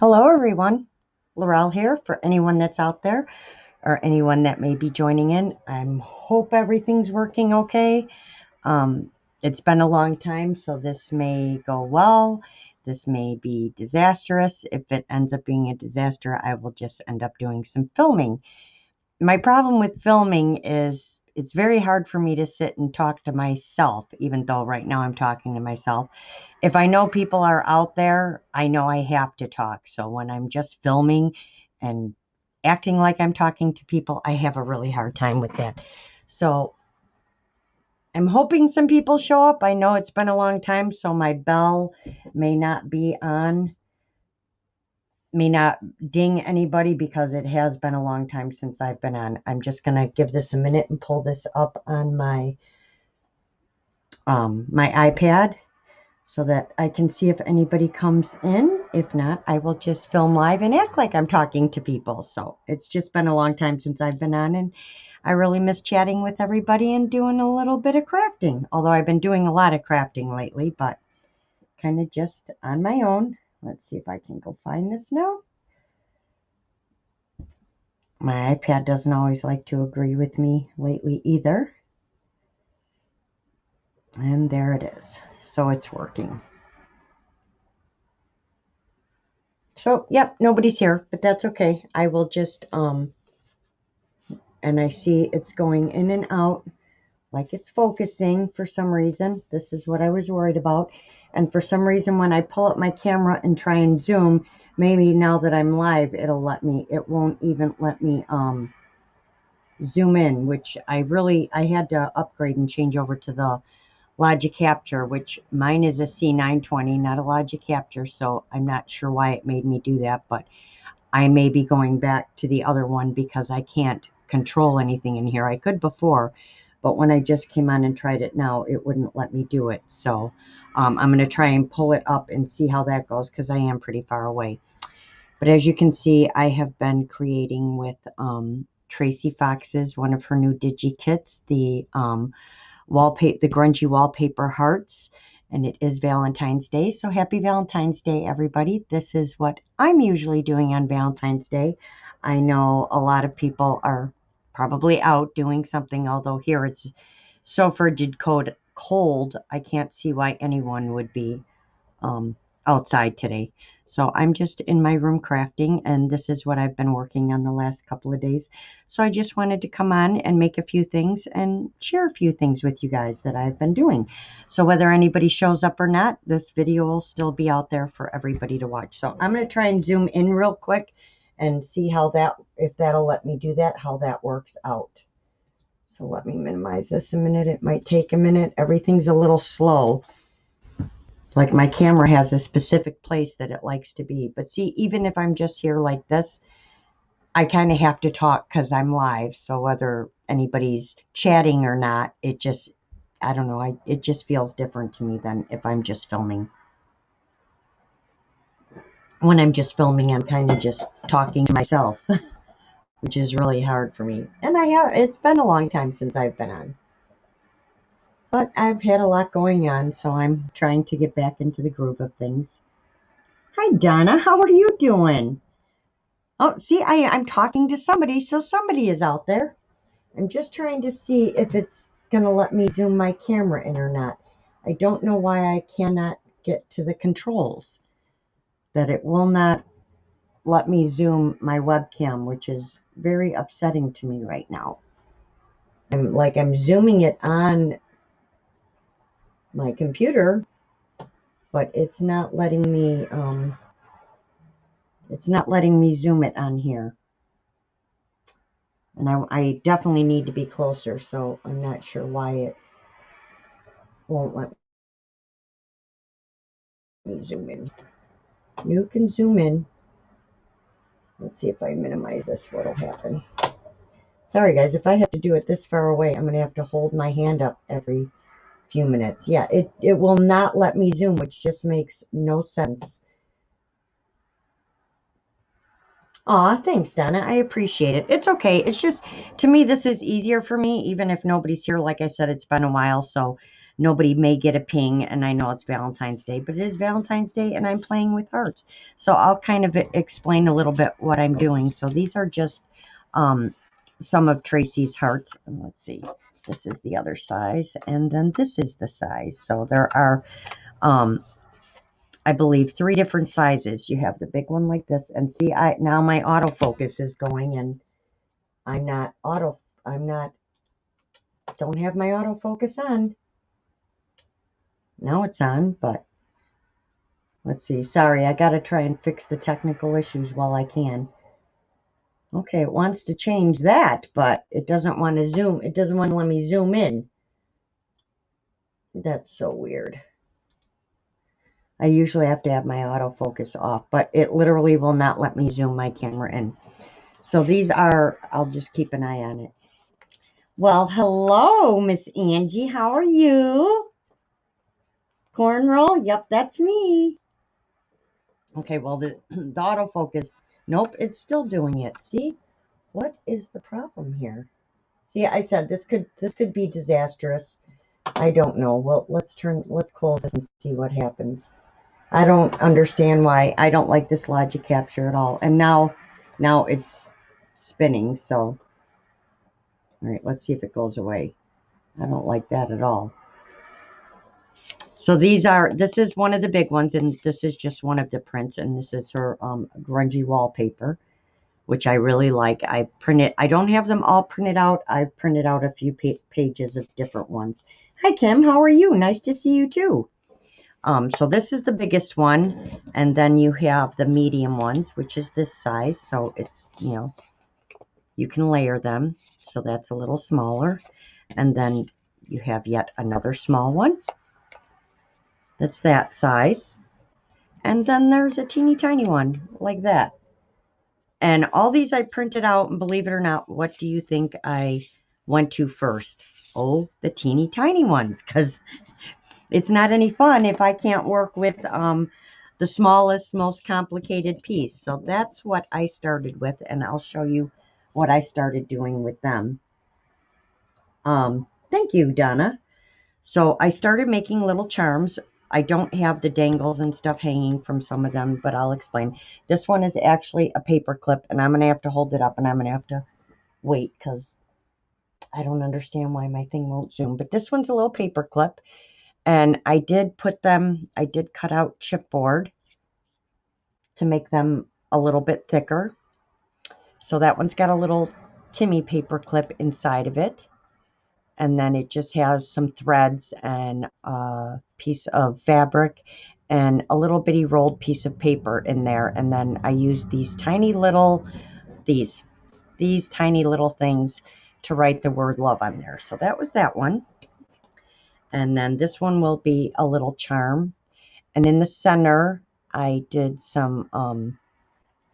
Hello everyone, Laurel here for anyone that's out there or anyone that may be joining in. I hope everything's working okay. It's been a long time, so this may go well. This may be disastrous. If it ends up being a disaster, I will just end up doing some filming. My problem with filming is it's very hard for me to sit and talk to myself, even though right now I'm talking to myself. If I know people are out there, I know I have to talk. So when I'm just filming and acting like I'm talking to people, I have a really hard time with that. So I'm hoping some people show up. I know it's been a long time, so my bell may not be on, may not ding anybody because it has been a long time since I've been on. I'm just going to give this a minute and pull this up on my my iPad so that I can see if anybody comes in. If not, I will just film live and act like I'm talking to people. So it's just been a long time since I've been on, and I really miss chatting with everybody and doing a little bit of crafting. Although I've been doing a lot of crafting lately, but kind of just on my own. Let's see if I can go find this now. My iPad doesn't always like to agree with me lately either. And there it is. So it's working. So, yep, nobody's here, but that's okay. I will just, and I see it's going in and out like it's focusing for some reason. This is what I was worried about. And for some reason, when I pull up my camera and try and zoom, maybe now that I'm live, it'll let me, it won't even let me, zoom in, which I had to upgrade and change over to the Logic Capture, which mine is a C920, not a Logic Capture, so I'm not sure why it made me do that, but I may be going back to the other one because I can't control anything in here. I could before, but when I just came on and tried it now, it wouldn't let me do it. So I'm going to try and pull it up and see how that goes because I am pretty far away. But as you can see, I have been creating with Tracie Fox's, one of her new Digi kits, the grungy wallpaper hearts, and it is Valentine's Day. So happy Valentine's Day, everybody. This is what I'm usually doing on Valentine's Day. I know a lot of people are probably out doing something, although here it's so frigid cold, I can't see why anyone would be outside today. So I'm just in my room crafting, and this is what I've been working on the last couple of days. So I just wanted to come on and make a few things and share a few things with you guys that I've been doing. So whether anybody shows up or not, this video will still be out there for everybody to watch. So I'm going to try and zoom in real quick and see how that, if that'll let me do that, how that works out. So let me minimize this a minute. It might take a minute. Everything's a little slow. Like my camera has a specific place that it likes to be. But see, even if I'm just here like this, I kind of have to talk because I'm live. So whether anybody's chatting or not, it just, I don't know, it just feels different to me than if I'm just filming. When I'm just filming, I'm kind of just talking to myself, which is really hard for me. And it's been a long time since I've been on. But I've had a lot going on, so I'm trying to get back into the groove of things. Hi, Donna. How are you doing? Oh, see, I'm talking to somebody, so somebody is out there. I'm just trying to see if it's going to let me zoom my camera in or not. I don't know why I cannot get to the controls, that it will not let me zoom my webcam, which is very upsetting to me right now. I'm zooming it on my computer, but it's not letting me zoom it on here. And I definitely need to be closer, so I'm not sure why it won't let me zoom in. You can zoom in. Let's see if I minimize this, what'll happen. Sorry guys, if I have to do it this far away, I'm going to have to hold my hand up every few minutes. Yeah, it will not let me zoom, which just makes no sense. Aw, thanks, Donna. I appreciate it. It's okay. It's just, to me, this is easier for me, even if nobody's here. Like I said, it's been a while, so nobody may get a ping, and I know it's Valentine's Day, but it is Valentine's Day and I'm playing with hearts. So I'll kind of explain a little bit what I'm doing. So these are just some of Tracie's hearts. And let's see, this is the other size, and then this is the size. So there are, I believe, 3 different sizes. You have the big one like this, and see, now my autofocus is going, and don't have my autofocus on. Now it's on, but let's see. Sorry, I got to try and fix the technical issues while I can. Okay, it wants to change that, but it doesn't want to zoom. It doesn't want to let me zoom in. That's so weird. I usually have to have my autofocus off, but it literally will not let me zoom my camera in. So these are, I'll just keep an eye on it. Well, hello, Miss Angie. How are you? Cornrow? Yep, that's me. Okay, well, the autofocus, nope, it's still doing it. See? What is the problem here? See, I said this could be disastrous. I don't know. Well, let's close this and see what happens. I don't understand why I don't like this logic capture at all. And now it's spinning, so all right, let's see if it goes away. I don't like that at all. So this is one of the big ones, and this is just one of the prints, and this is her grungy wallpaper, which I really like. I don't have them all printed out. I've printed out a few pages of different ones. Hi, Kim. How are you? Nice to see you, too. So this is the biggest one, and then you have the medium ones, which is this size. So it's, you can layer them. So that's a little smaller. And then you have yet another small one. That's that size. And then there's a teeny tiny one like that. And all these I printed out, and believe it or not, what do you think I went to first? Oh, the teeny tiny ones, because it's not any fun if I can't work with the smallest, most complicated piece. So that's what I started with, and I'll show you what I started doing with them. Thank you, Donna. So I started making little charms. I don't have the dangles and stuff hanging from some of them, but I'll explain. This one is actually a paper clip, and I'm going to have to hold it up, and I'm going to have to wait because I don't understand why my thing won't zoom. But this one's a little paper clip, and I did cut out chipboard to make them a little bit thicker. So that one's got a little Timmy paper clip inside of it. And then it just has some threads and a piece of fabric and a little bitty rolled piece of paper in there. And then I used these tiny little things to write the word love on there. So that was that one. And then this one will be a little charm. And in the center, I did some, oh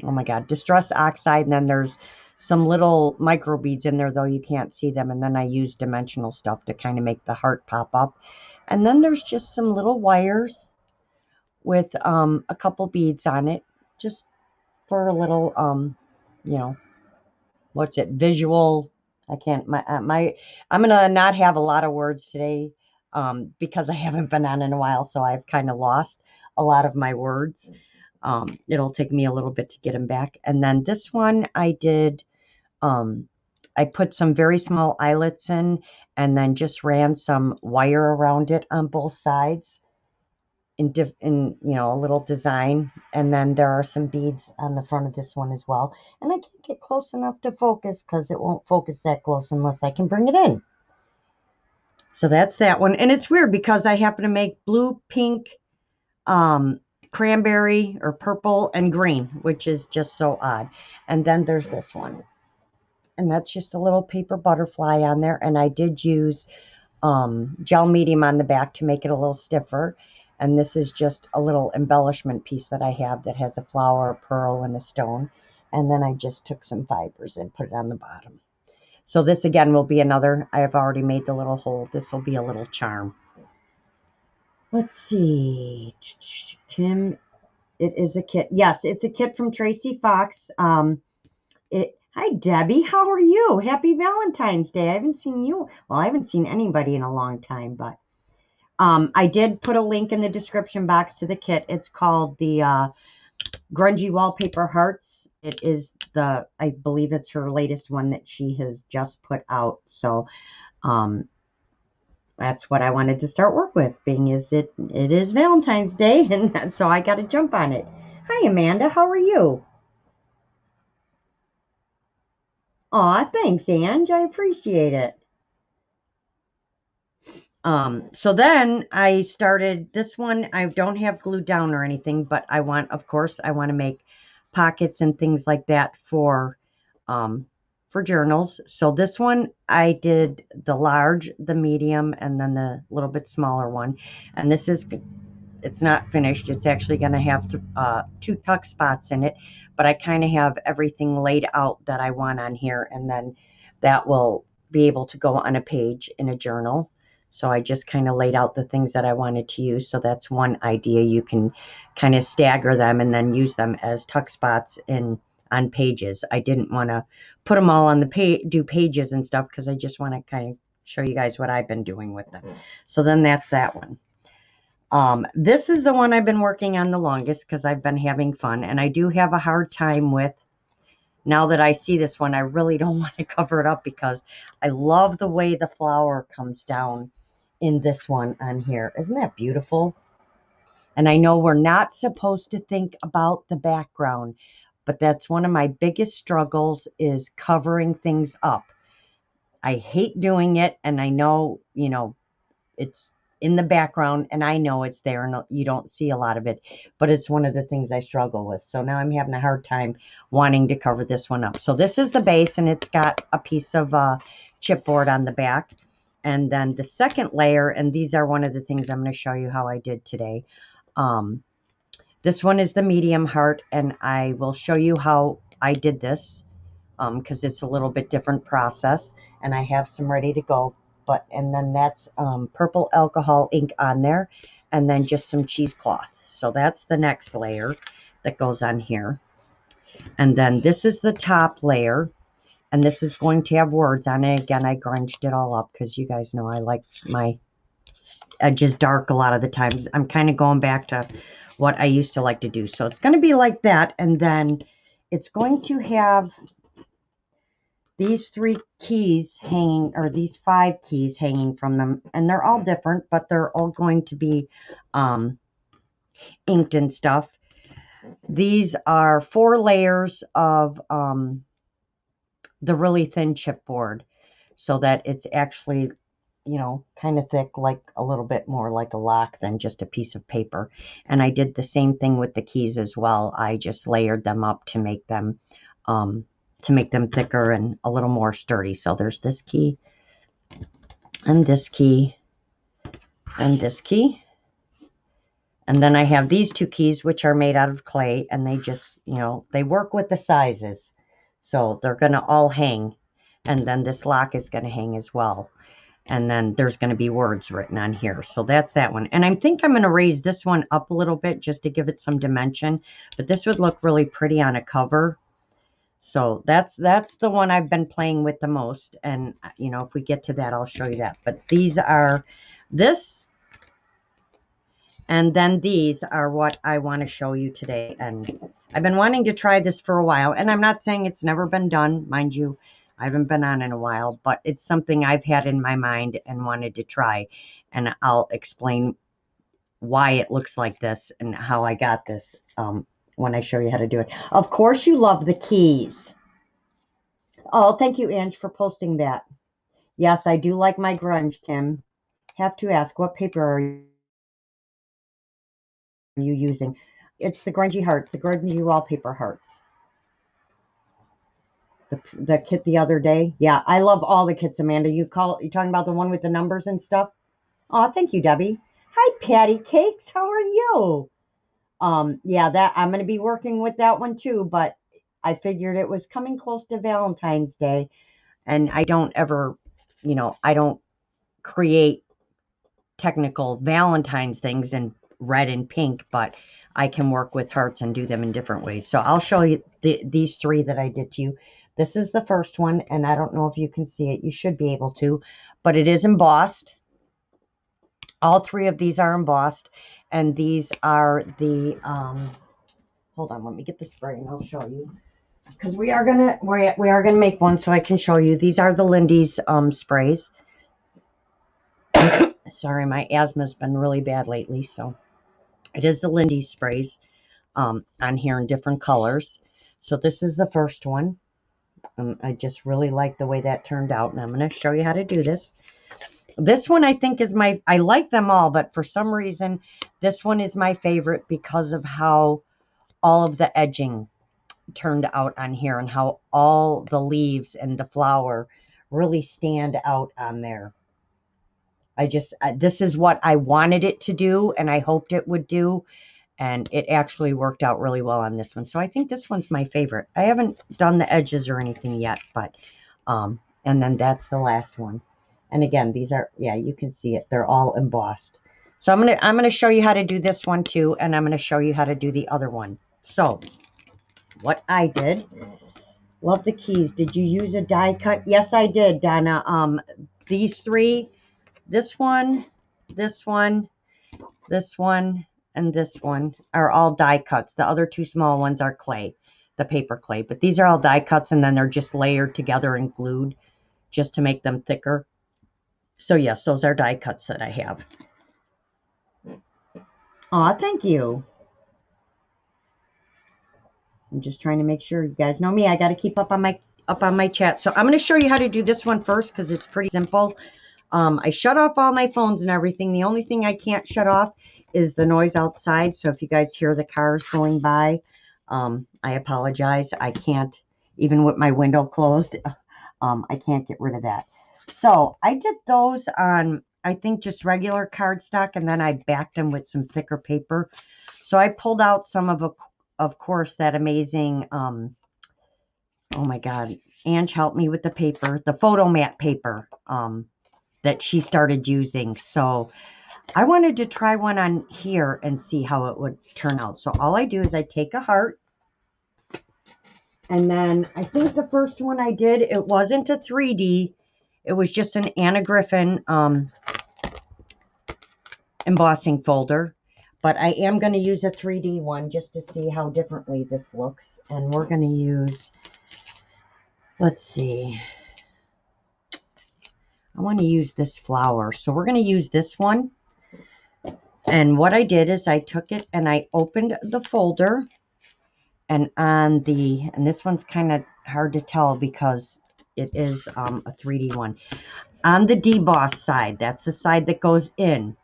my God, distress oxide. And then there's some little micro beads in there, though you can't see them. And then I use dimensional stuff to kind of make the heart pop up. And then there's just some little wires with a couple beads on it, just for a little, visual. I'm gonna not have a lot of words today because I haven't been on in a while, so I've kind of lost a lot of my words. It'll take me a little bit to get them back. And then this one I did, I put some very small eyelets in and then just ran some wire around it on both sides in a little design. And then there are some beads on the front of this one as well. And I can't get close enough to focus because it won't focus that close unless I can bring it in. So that's that one. And it's weird because I happen to make blue, pink, cranberry or purple and green, which is just so odd. And then there's this one, and that's just a little paper butterfly on there, and I did use gel medium on the back to make it a little stiffer. And this is just a little embellishment piece that I have that has a flower, a pearl, and a stone. And then I just took some fibers and put it on the bottom. So this again will be another, I have already made the little hole. This will be a little charm. Let's see, Kim, it is a kit. Yes, it's a kit from Tracie Fox. Hi, Debbie. How are you? Happy Valentine's Day. I haven't seen you. Well, I haven't seen anybody in a long time, but I did put a link in the description box to the kit. It's called the Grungy Wallpaper Hearts. It is I believe it's her latest one that she has just put out. So that's what I wanted to start work with, being as it is Valentine's Day, and so I got to jump on it. Hi, Amanda. How are you? Aw, thanks, Ange. I appreciate it. So then I started this one. I don't have glued down or anything, but of course, I want to make pockets and things like that for journals. So this one, I did the large, the medium, and then the little bit smaller one. And it's not finished. It's actually going to have two tuck spots in it, but I kind of have everything laid out that I want on here, and then that will be able to go on a page in a journal. So I just kind of laid out the things that I wanted to use. So that's one idea. You can kind of stagger them and then use them as tuck spots on pages. I didn't want to put them all on the page, do pages and stuff, because I just want to kind of show you guys what I've been doing with them. So then that's that one. This is the one I've been working on the longest because I've been having fun, and I do have a hard time with, now that I see this one, I really don't want to cover it up because I love the way the flower comes down in this one on here. Isn't that beautiful? And I know we're not supposed to think about the background, but that's one of my biggest struggles, is covering things up. I hate doing it, and I know, it's in the background and I know it's there and you don't see a lot of it, but it's one of the things I struggle with. So now I'm having a hard time wanting to cover this one up. So this is the base, and it's got a piece of chipboard on the back. And then the second layer, and these are one of the things I'm going to show you how I did today. This one is the medium heart, and I will show you how I did this because it's a little bit different process, and I have some ready to go. And then that's purple alcohol ink on there, and then just some cheesecloth. So that's the next layer that goes on here. And then this is the top layer, and this is going to have words on it. Again, I grunged it all up because you guys know I like my edges dark a lot of the times. I'm kind of going back to what I used to like to do. So it's going to be like that, and then it's going to have these 3 keys hanging, or these 5 keys hanging from them, and they're all different, but they're all going to be inked and stuff. These are 4 layers of the really thin chipboard, so that it's actually, kind of thick, like a little bit more like a lock than just a piece of paper. And I did the same thing with the keys as well. I just layered them up to make them thicker and a little more sturdy. So there's this key and this key and this key. And then I have these 2 keys, which are made out of clay, and they just, they work with the sizes. So they're going to all hang. And then this lock is going to hang as well. And then there's going to be words written on here. So that's that one. And I think I'm going to raise this one up a little bit just to give it some dimension. But this would look really pretty on a cover. So that's the one I've been playing with the most. And, if we get to that, I'll show you that. But these are this. And then these are what I want to show you today. And I've been wanting to try this for a while. And I'm not saying it's never been done. Mind you, I haven't been on in a while. But it's something I've had in my mind and wanted to try. And I'll explain why it looks like this and how I got this when I show you how to do it. Of course you love the keys. Oh, thank you, Ange, for posting that. Yes, I do like my grunge, Kim. Have to ask, what paper are you using? It's the grungy heart, the grungy wallpaper hearts. The kit the other day. Yeah, I love all the kits, Amanda. You talking about the one with the numbers and stuff? Oh, thank you, Debbie. Hi, Patty Cakes. How are you? Yeah, that I'm going to be working with that one too, but I figured it was coming close to Valentine's Day, and I don't ever, I don't create technical Valentine's things in red and pink, but I can work with hearts and do them in different ways. So I'll show you these 3 that I did to you. This is the first one, and I don't know if you can see it. You should be able to, but it is embossed. All three of these are embossed, and these are the, hold on, let me get the spray and I'll show you. Because we are gonna make one so I can show you. These are the Lindy's sprays. Sorry, my asthma's been really bad lately, so it is the Lindy's sprays on here in different colors. So this is the first one. I just really like the way that turned out, and I'm going to show you how to do this. This one I think is I like them all, but for some reason, this one is my favorite because of how all of the edging turned out on here and how all the leaves and the flower really stand out on there. This is what I wanted it to do, and I hoped it would do, and it actually worked out really well on this one. So I think this one's my favorite. I haven't done the edges or anything yet, but, and then that's the last one. And again, these are, yeah, you can see it. They're all embossed. So I'm going to show you how to do this one too, and I'm going to show you how to do the other one. So what I did, love the keys. Did you use a die cut? Yes, I did, Donna. These three, this one, this one, this one, and this one are all die cuts. The other two small ones are clay, the paper clay. But these are all die cuts, and then they're just layered together and glued just to make them thicker. So yes, those are die cuts that I have. Aw, thank you. I'm just trying to make sure you guys know me. I got to keep up on my chat. So I'm going to show you how to do this one first because it's pretty simple. I shut off all my phones and everything. The only thing I can't shut off is the noise outside. So if you guys hear the cars going by, I apologize. I can't, even with my window closed, I can't get rid of that. So I did those on, I think, just regular cardstock, and then I backed them with some thicker paper. So I pulled out some of course, that amazing, oh my God, Ange helped me with the paper, the photo mat paper that she started using. So I wanted to try one on here and see how it would turn out. So all I do is I take a heart, and then I think the first one I did, it wasn't a 3D. It was just an Anna Griffin embossing folder. But I am going to use a 3D one just to see how differently this looks. And we're going to use, let's see. I want to use this flower. So we're going to use this one. And what I did is I took it and I opened the folder. And on the, and this one's kind of hard to tell because it is a 3D one. On the deboss side, that's the side that goes in.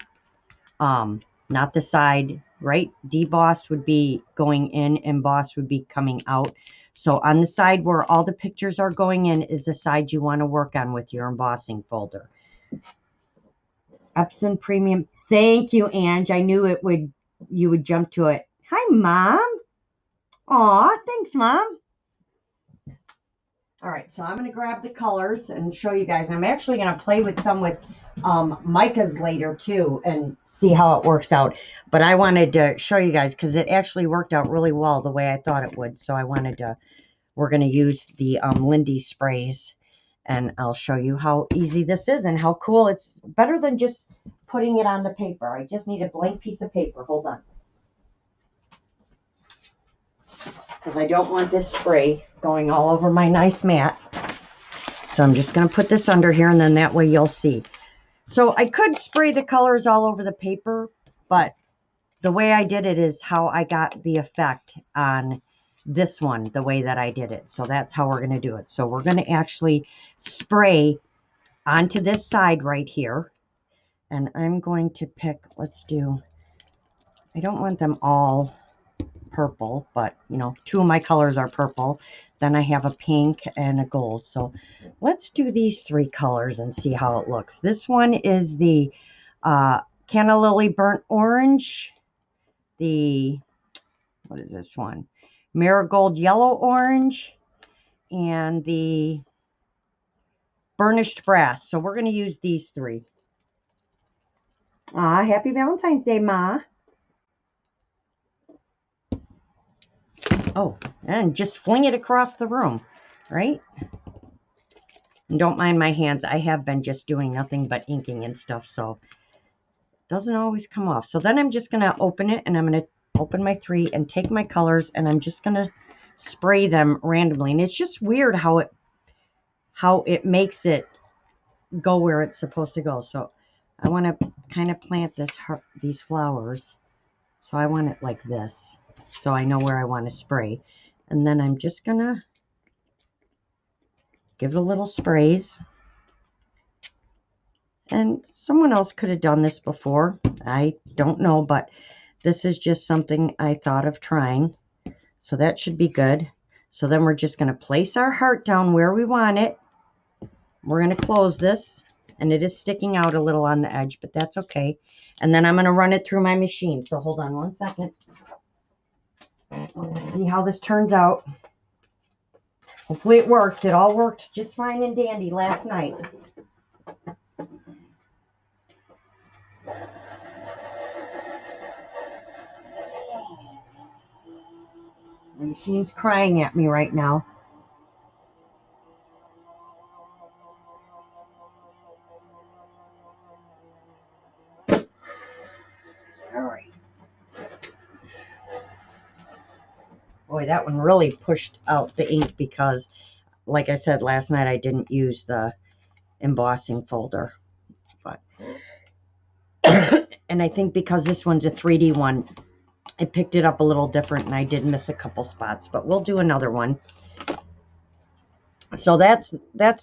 Not the side, right? Debossed would be going in, embossed would be coming out. So on the side where all the pictures are going in is the side you want to work on with your embossing folder. Epson Premium. Thank you, Ange. I knew you would jump to it. Hi, Mom. Aw, thanks, Mom. All right, so I'm going to grab the colors and show you guys. I'm actually going to play with some with micas later too and see how it works out. But I wanted to show you guys because it actually worked out really well the way I thought it would. So I wanted to, we're going to use the Lindy sprays, and I'll show you how easy this is and how cool. It's better than just putting it on the paper. I just need a blank piece of paper. Hold on. Because I don't want this spray going all over my nice mat. So I'm just going to put this under here, and then that way you'll see. So I could spray the colors all over the paper, but the way I did it is how I got the effect on this one, the way that I did it. So that's how we're going to do it. So we're going to actually spray onto this side right here. And I'm going to pick, let's do, I don't want them all purple, but you know, two of my colors are purple. Then I have a pink and a gold. So let's do these three colors and see how it looks. This one is the Canna Lily Burnt Orange. The, what is this one? Marigold Yellow Orange. And the Burnished Brass. So we're going to use these three. Happy Valentine's Day, Ma. Oh, and just fling it across the room, right? And don't mind my hands. I have been just doing nothing but inking and stuff, so Doesn't always come off. So then I'm just going to open it, and I'm going to open my 3 and take my colors, and I'm just going to spray them randomly. And it's just weird how it makes it go where it's supposed to go. So I want to kind of plant these flowers. So I want it like this, so I know where I want to spray. And then I'm just going to give it a little sprays. And someone else could have done this before. I don't know, but this is just something I thought of trying. So that should be good. So then we're just going to place our heart down where we want it. We're going to close this, and it is sticking out a little on the edge, but that's okay. And then I'm going to run it through my machine. So hold on one second. Let's see how this turns out. Hopefully it works. It all worked just fine and dandy last night. My machine's crying at me right now. All right. Boy, that one really pushed out the ink because, like I said last night, I didn't use the embossing folder. But and I think because this one's a 3D one, I picked it up a little different, and I did miss a couple spots, but we'll do another one. So that's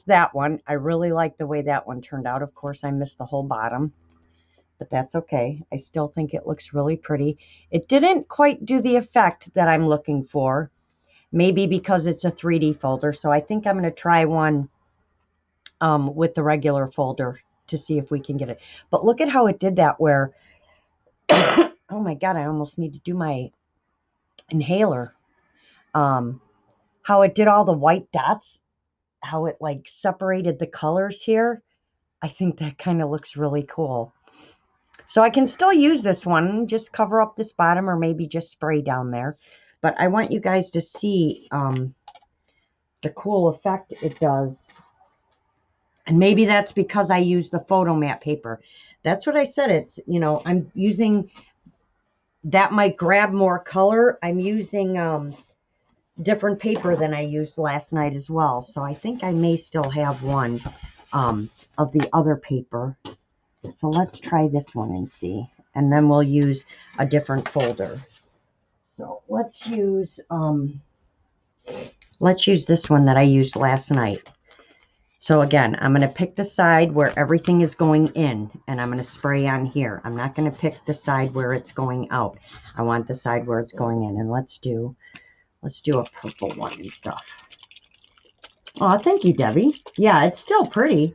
that one. I really like the way that one turned out. Of course, I missed the whole bottom, but that's okay. I still think it looks really pretty. It didn't quite do the effect that I'm looking for, maybe because it's a 3D folder. So I think I'm going to try one with the regular folder to see if we can get it. But look at how it did that where, oh my God, I almost need to do my inhaler. How it did all the white dots, how it like separated the colors here. I think that kind of looks really cool. So I can still use this one, just cover up this bottom or maybe just spray down there. But I want you guys to see the cool effect it does. And maybe that's because I use the photo mat paper. That's what I said. It's, you know, I'm using, that might grab more color. I'm using different paper than I used last night as well. So I think I may still have one of the other paper. So let's try this one and see. And then we'll use a different folder. So let's use this one that I used last night. So again, I'm going to pick the side where everything is going in, and I'm going to spray on here. I'm not going to pick the side where it's going out. I want the side where it's going in. And let's do a purple one and stuff. Oh, thank you, Debbie. Yeah, it's still pretty.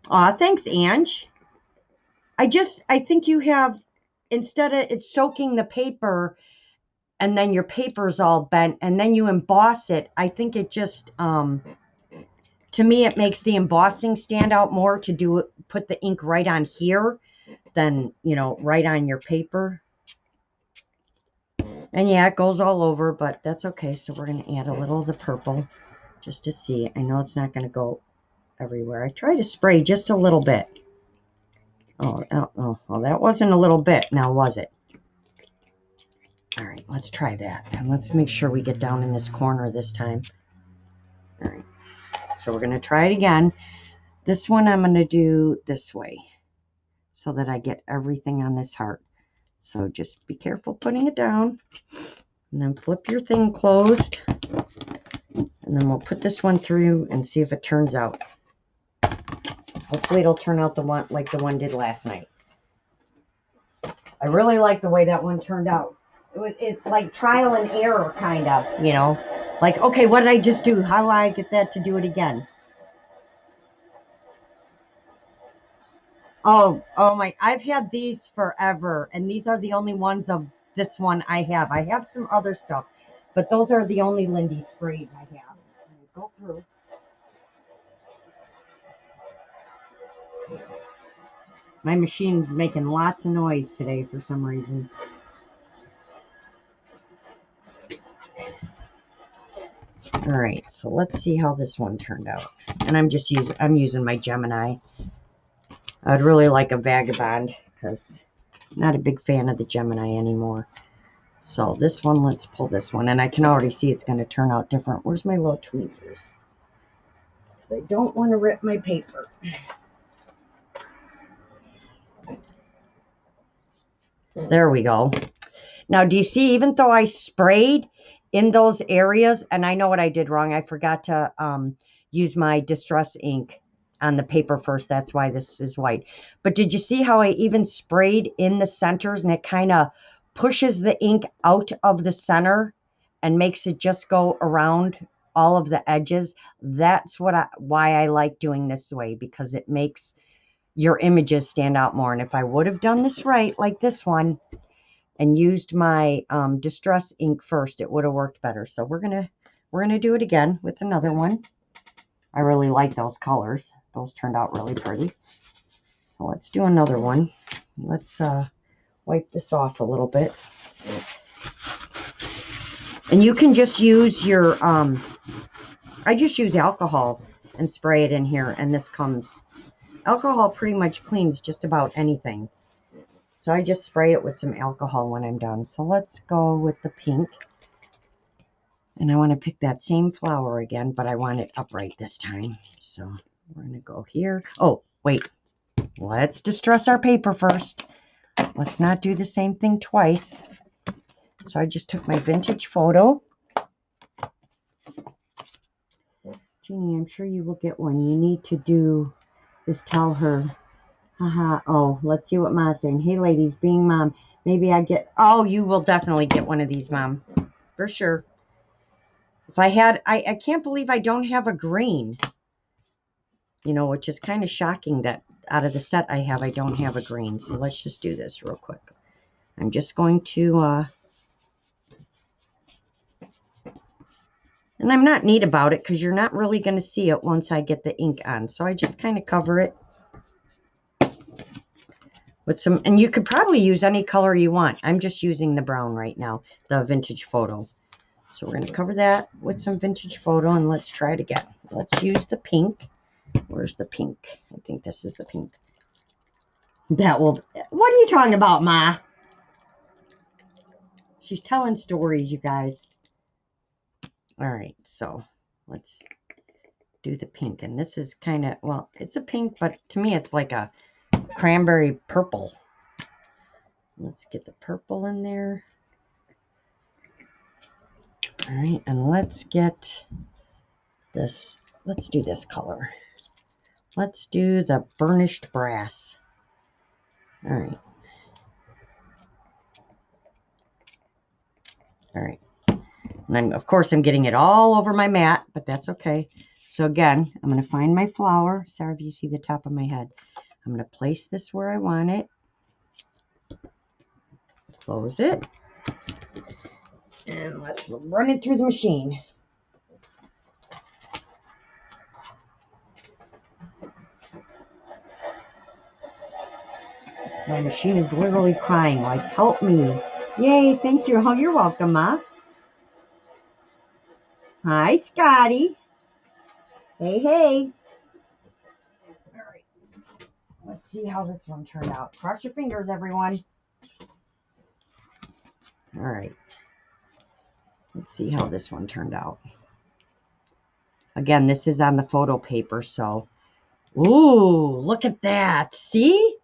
Aw, thanks, Ange. I think you have, instead of it soaking the paper and then your paper's all bent and then you emboss it, I think it just, to me, it makes the embossing stand out more to put the ink right on here than, you know, right on your paper. And yeah, it goes all over, but that's okay. So we're going to add a little of the purple just to see. I know it's not going to go everywhere. I try to spray just a little bit. Oh, that wasn't a little bit now, was it? All right, let's try that. And let's make sure we get down in this corner this time. All right, so we're going to try it again. This one I'm going to do this way so that I get everything on this heart. So just be careful putting it down. And then flip your thing closed. And then we'll put this one through and see if it turns out. Hopefully it'll turn out like the one did last night. I really like the way that one turned out. It's like trial and error, kind of, you know. Like, okay, what did I just do? How do I get that to do it again? Oh my, I've had these forever, and these are the only ones of this one I have. I have some other stuff, but those are the only Lindy sprays I have. Go through. My machine's making lots of noise today for some reason. All right, so let's see how this one turned out. And I'm using my Gemini. I'd really like a vagabond because Not a big fan of the Gemini anymore. So this one, let's pull this one. And I can already see it's going to turn out different. Where's my little tweezers? Because I don't want to rip my paper. There we go. Now, do you see, even though I sprayed in those areas, and I know what I did wrong. I forgot to use my distress ink on the paper first. That's why this is white. But did you see how I even sprayed in the centers, and it kind of pushes the ink out of the center and makes it just go around all of the edges? That's why I like doing this way, because it makes your images stand out more. And if I would have done this right, like this one, and used my distress ink first, it would have worked better. So we're gonna do it again with another one. I really like those colors. Those turned out really pretty. So let's do another one. Let's wipe this off a little bit. And you can just use your I just use alcohol and spray it in here, and this comes, alcohol pretty much cleans just about anything. So I just spray it with some alcohol when I'm done. So let's go with the pink. And I want to pick that same flower again, but I want it upright this time. So we're going to go here. Oh, wait. Let's distress our paper first. Let's not do the same thing twice. So I just took my vintage photo. Jeannie, I'm sure you will get one. You need to do is tell her. Haha. Oh, let's see what Ma's saying. Hey, ladies, being Mom, maybe I get... Oh, you will definitely get one of these, Mom. For sure. If I had... I can't believe I don't have a green. You know, which is kind of shocking that out of the set I have, I don't have a green. So let's just do this real quick. I'm just going to... And I'm not neat about it because you're not really going to see it once I get the ink on. So I just kind of cover it with some, and you could probably use any color you want. I'm just using the brown right now, the vintage photo. So we're going to cover that with some vintage photo, and let's try it again. Let's use the pink. Where's the pink? I think this is the pink. That will, what are you talking about, Ma? She's telling stories, you guys. All right, so let's do the pink. And this is kind of, well, it's a pink, but to me it's like a cranberry purple. Let's get the purple in there. All right, and let's get this. Let's do this color. Let's do the burnished brass. All right. All right. And of course, I'm getting it all over my mat, but that's okay. So again, I'm going to find my flower. Sorry if you see the top of my head. I'm going to place this where I want it. Close it. And let's run it through the machine. My machine is literally crying, like, help me. Yay, thank you. Oh, you're welcome, Ma. Hi, Scotty. Hey, hey. All right. Let's see how this one turned out. Cross your fingers, everyone. All right. Let's see how this one turned out. Again, this is on the photo paper, so. Ooh, look at that. See?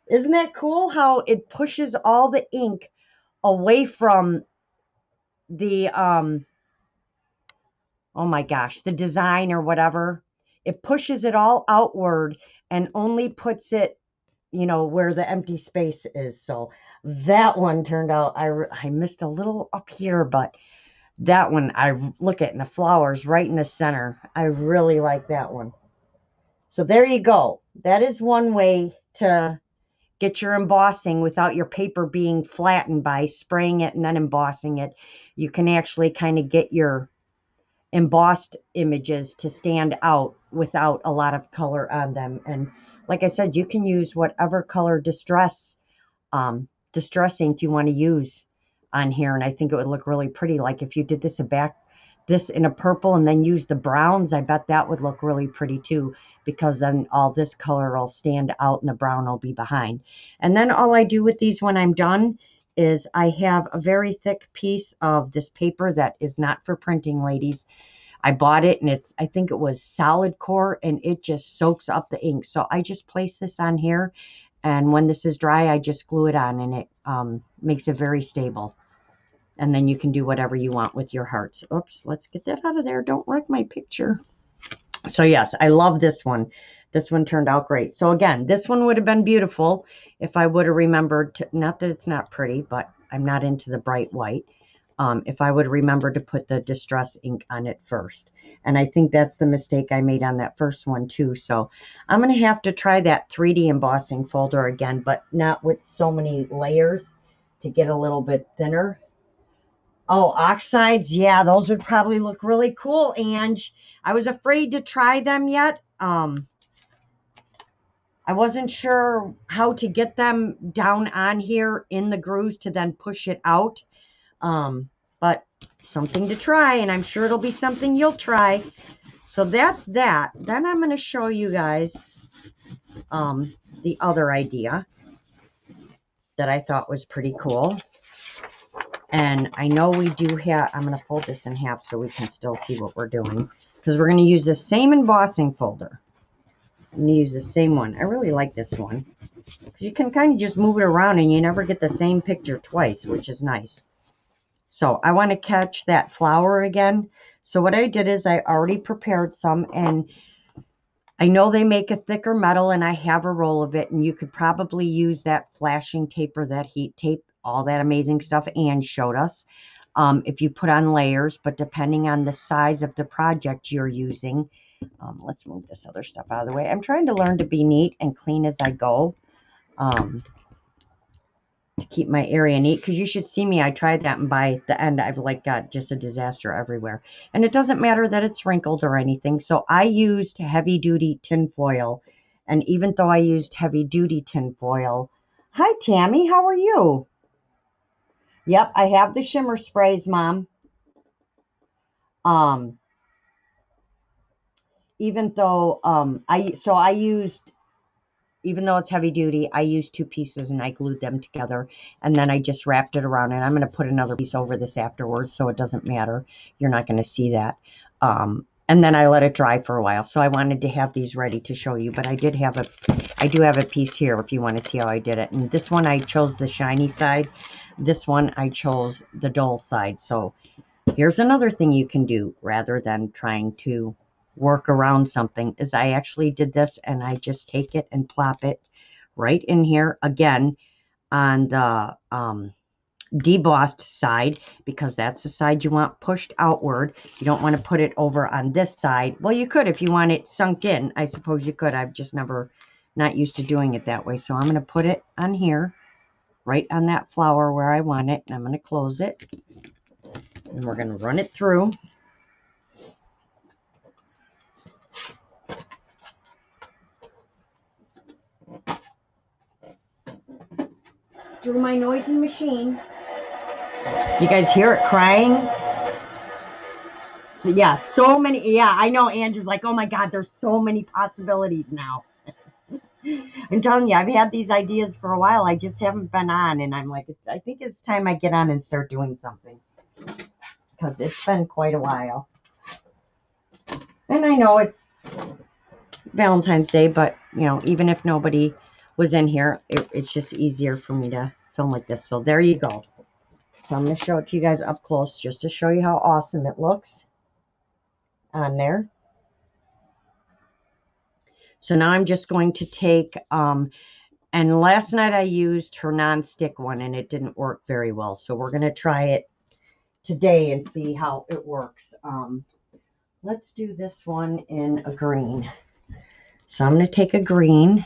Isn't that cool how it pushes all the ink away from the, oh my gosh, the design or whatever. It pushes it all outward and only puts it, you know, where the empty space is. So that one turned out, I missed a little up here, but that one, I look at in the flowers right in the center. I really like that one. So there you go. That is one way to get your embossing without your paper being flattened by spraying it and then embossing it. You can actually kind of get your embossed images to stand out without a lot of color on them. And like I said, you can use whatever color distress ink you want to use on here, and I think it would look really pretty. Like if you did this this in a purple and then use the browns, I bet that would look really pretty too, because then all this color will stand out and the brown will be behind. And then all I do with these when I'm done is I have a very thick piece of this paper that is not for printing, ladies. I bought it and I think it was solid core, and it just soaks up the ink. So I just place this on here, and when this is dry, I just glue it on, and it makes it very stable. And then you can do whatever you want with your hearts. Oops, let's get that out of there. Don't wreck my picture. So yes, I love this one. This one turned out great. So again, this one would have been beautiful if I would have remembered to, not that it's not pretty, but I'm not into the bright white. If I would remember to put the distress ink on it first. And I think that's the mistake I made on that first one too. So I'm going to have to try that 3D embossing folder again, but not with so many layers, to get a little bit thinner. Oh, oxides. Yeah, those would probably look really cool, Ange. I was afraid to try them yet. I wasn't sure how to get them down on here in the grooves to then push it out. But something to try, and I'm sure it'll be something you'll try. So that's that. Then I'm going to show you guys the other idea that I thought was pretty cool. And I know we do have, I'm going to fold this in half so we can still see what we're doing, because we're going to use the same embossing folder. I'm going to use the same one. I really like this one, because you can kind of just move it around and you never get the same picture twice, which is nice. So I want to catch that flower again. So what I did is I already prepared some, and I know they make a thicker metal, and I have a roll of it, and you could probably use that flashing tape or that heat tape, all that amazing stuff Anne showed us, if you put on layers. But depending on the size of the project you're using, let's move this other stuff out of the way. I'm trying to learn to be neat and clean as I go, to keep my area neat, because you should see me. I tried that, and by the end I've like got just a disaster everywhere, and it doesn't matter that it's wrinkled or anything. So I used heavy duty tin foil, and even though I used heavy duty tin foil, hi Tammy, how are you? Yep, I have the shimmer sprays, Mom. Even though I used, even though it's heavy duty, I used 2 pieces and I glued them together, and then I just wrapped it around, and I'm going to put another piece over this afterwards, so it doesn't matter. You're not going to see that. And then I let it dry for a while. So I wanted to have these ready to show you, but I do have a piece here if you want to see how I did it. And this one I chose the shiny side. This one I chose the dull side. So here's another thing you can do rather than trying to work around something, is I actually did this, and I just take it and plop it right in here again on the debossed side, because that's the side you want pushed outward. You don't want to put it over on this side. Well, you could if you want it sunk in. I suppose you could. I've just not used to doing it that way. So I'm going to put it on here, right on that flower where I want it, and I'm going to close it, and we're going to run it through. Through my noisy machine. You guys hear it crying? So yeah, so many. Yeah, I know. Angie's like, oh my God, there's so many possibilities now. I'm telling you, I've had these ideas for a while. I just haven't been on, and I'm like, I think it's time I get on and start doing something, because it's been quite a while. And I know it's Valentine's Day, but you know, even if nobody was in here, it's just easier for me to film like this. So there you go. So I'm going to show it to you guys up close, just to show you how awesome it looks on there. So now I'm just going to take, and last night I used her non-stick one, and it didn't work very well. So we're going to try it today and see how it works. Let's do this one in a green. So I'm going to take a green,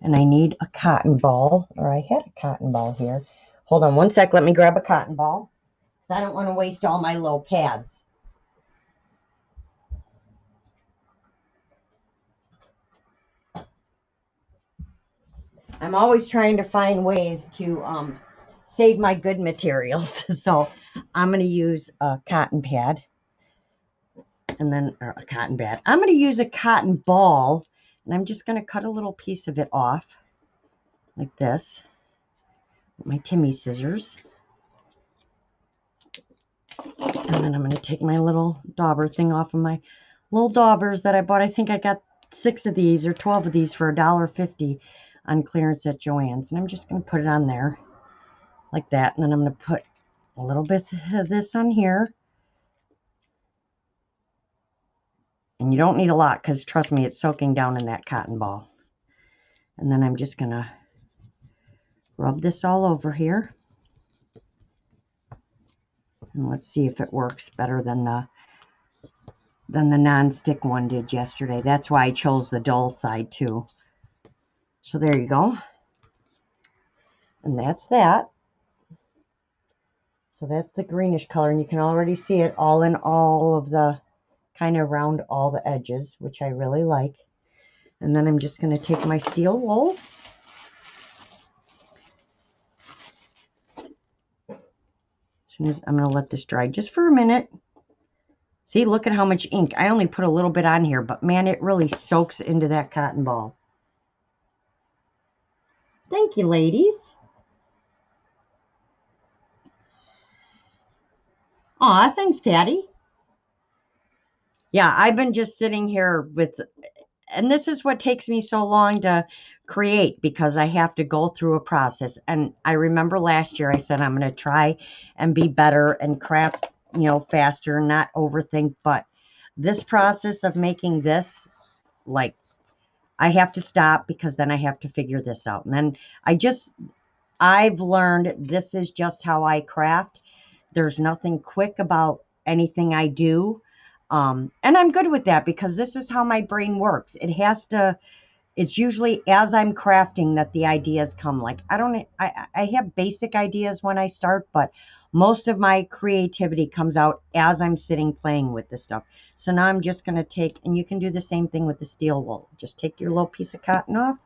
and I need a cotton ball, or I had a cotton ball here. Hold on one sec. Let me grab a cotton ball, because I don't want to waste all my little pads. I'm always trying to find ways to save my good materials. So I'm going to use a cotton pad. and then a cotton bad. I'm going to use a cotton ball, and I'm just going to cut a little piece of it off like this with my Timmy scissors. And then I'm going to take my little dauber thing off of my little daubers that I bought. I think I got 6 of these or 12 of these for $1.50 on clearance at Joann's. And I'm just going to put it on there like that. And then I'm going to put a little bit of this on here. And you don't need a lot because, trust me, it's soaking down in that cotton ball. And then I'm just going to rub this all over here. And let's see if it works better than the non-stick one did yesterday. That's why I chose the dull side too. So there you go. And that's that. So that's the greenish color, and you can already see it all in all of the kind of around all the edges, which I really like. And then I'm just going to take my steel wool. I'm going to let this dry just for a minute. See, look at how much ink. I only put a little bit on here, but man, it really soaks into that cotton ball. Thank you, ladies. Aw, thanks, Patty. Yeah, I've been just sitting here with, and this is what takes me so long to create, because I have to go through a process. And I remember last year I said I'm going to try and be better and craft, you know, faster, not overthink. But this process of making this, like, I have to stop because then I have to figure this out. And then I've learned this is just how I craft. There's nothing quick about anything I do. And I'm good with that because this is how my brain works. It's usually as I'm crafting that the ideas come. Like, I have basic ideas when I start, but most of my creativity comes out as I'm sitting playing with this stuff. So now I'm just going to take, and you can do the same thing with the steel wool. Just take your little piece of cotton off,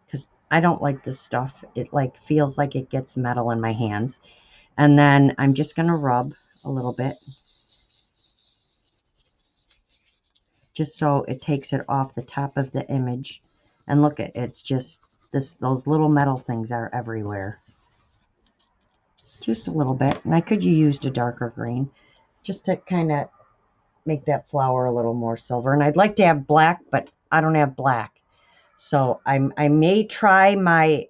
because I don't like this stuff. It like feels like it gets metal in my hands. And then I'm just going to rub a little bit, just so it takes it off the top of the image. And look at it's just those little metal things are everywhere. Just a little bit. And I could have used a darker green just to kind of make that flower a little more silver. And I'd like to have black, but I don't have black. So I may try my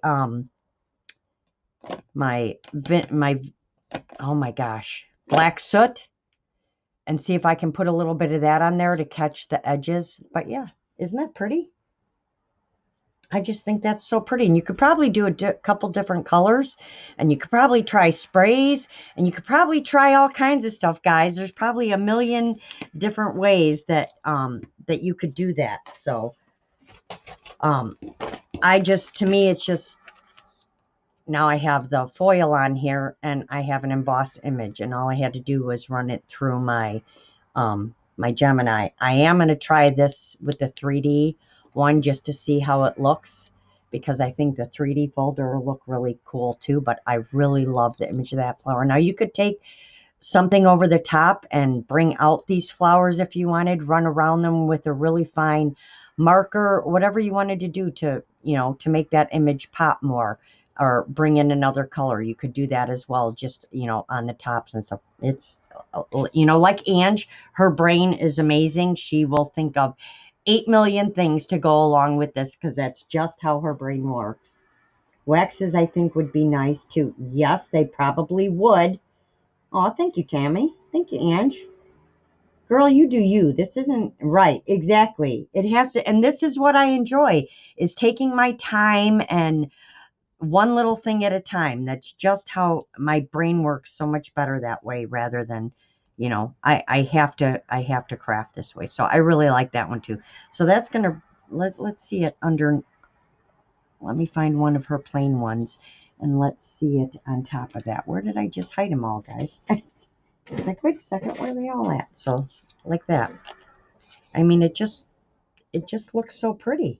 oh my gosh, black soot, and see if I can put a little bit of that on there to catch the edges. But yeah, isn't that pretty? I just think that's so pretty. And you could probably do a couple different colors, and you could probably try sprays, and you could probably try all kinds of stuff, guys. There's probably a million different ways that that you could do that. So to me, it's just, now I have the foil on here and I have an embossed image, and all I had to do was run it through my my Gemini. I am going to try this with the 3D one just to see how it looks, because I think the 3D folder will look really cool too. But I really love the image of that flower. Now you could take something over the top and bring out these flowers if you wanted, run around them with a really fine marker, whatever you wanted to do to, you know, to make that image pop more, or bring in another color. You could do that as well, just, you know, on the tops and stuff. It's, you know, like Angie, her brain is amazing. She will think of 8 million things to go along with this, because that's just how her brain works. Waxes, I think, would be nice too. Yes, they probably would. Oh, thank you, Tammy. Thank you, Angie. Girl, you do you. This isn't right. Exactly. It has to, and this is what I enjoy, is taking my time and one little thing at a time. That's just how my brain works so much better that way, rather than, you know, I have to craft this way. So I really like that one too. So that's gonna, let's see it under, let me find one of her plain ones and let's see it on top of that. Where did I just hide them all, guys? It's like, wait a second, where are they all at? So like that. I mean, it just looks so pretty.